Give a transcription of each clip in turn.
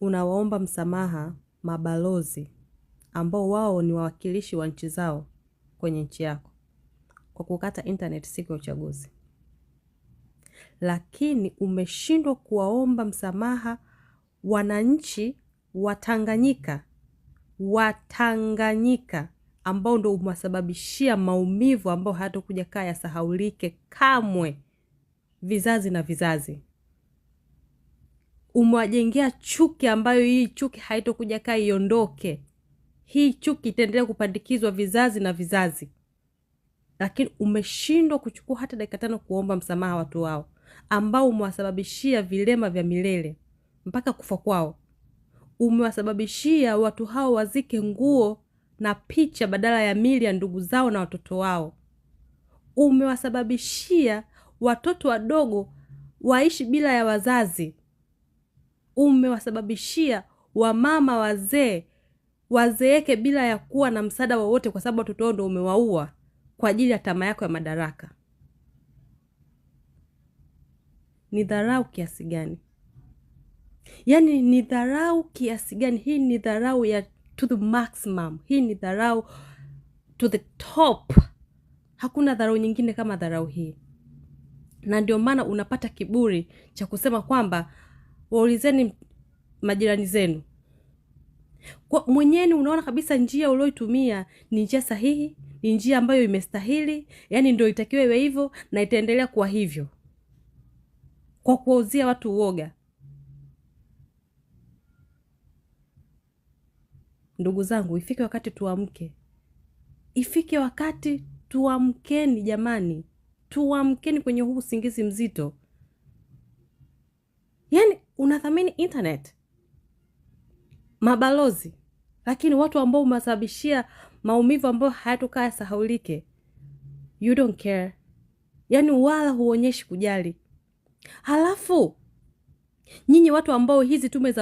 unawaomba msamaha mabalozi ambao wao ni wawakilishi wa nchi zao kwenye nchi yako kwa kukata internet siku ya uchaguzi, lakini umeshindwa kuwaomba msamaha wananchi wa Tanganyika ambao ndo umewasababishia maumivu ambao hayatakuja kaa yasahaulike kamwe vizazi na vizazi. Umewajengea chuki ambayo hii chuki haitakuja kaa iondoke. Hii chuki itaendelea kupandikizwa vizazi na vizazi. Lakini umeshindwa kuchukua hata dakika 5 kuomba msamaha watu wao ambao umewasababishia vilema vya milele mpaka kufa kwao. Umewasababishia watu hao wazike nguo na picha badala ya miili ya ndugu zao na watoto wao. Umewasababishia watoto wadogo waishi bila ya wazazi. Umewasababishia wamama wazee wazeeke bila ya kuwa na msaada wowote kwa sababu watoto wao ndio umewaua kwa ajili ya tamaa yako ya madaraka. Ni dharau kiasi gani? Yaani ni dharau kiasi gani? Hii ni dharau ya to the maximum. Hii ni dharau to the top. Hakuna dharau nyingine kama dharau hii. Na ndio maana unapata kiburi cha kusema kwamba waulizeni majirani zenu. Kwa mwenyewe unaona kabisa njia ulioitumia ni njia sahihi, ni njia ambayo imestahili, yani ndio itakiwa iwe hivyo na itaendelea kuwa hivyo. Kwa kuwauzia watu uoga. Ndugu zangu, ifike wakati tuamke. Ifike wakati tuamkeni jamani. Tuamkeni kwenye huu usingizi mzito. Yani unathamini internet, mabalozi, lakini watu ambao umewasababishia maumivu ambao hayatokaa sahaulike, you don't care. Yani wala huonyeshi kujali. Halafu nyinyi watu ambao hizi tume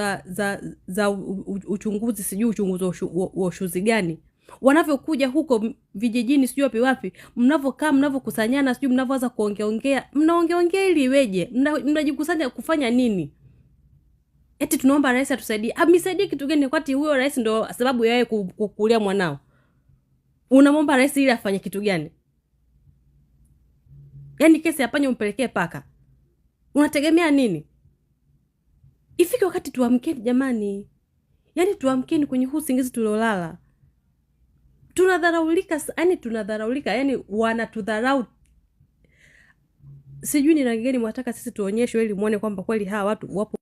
za uchunguzi, sijui uchunguzi wa ushuzi gani, wanavyokuja huko vijijini sijui wapi mnavokaa mnavokusanyana sijui mnavoanza mnaongea ili iweje? Mnajikusanya kufanya nini? Eti tunaomba rais atusaidie. Amisaidie kitu gani wakati huyo rais ndo sababu yeye kukulia mwanao? Unamwomba rais ili afanye kitu gani? Yaani kesi apanye umpelekee paka. Unategemea nini? Ifike wakati tuamkeni jamani. Yaani tuamkeni kwenye huu usingizi tuliolala. Tunadharaulika, yani wanatudharau. Sijui ni rangi gani mwataka sisi tuonyeshwe ili muone kwamba kweli hawa watu wapo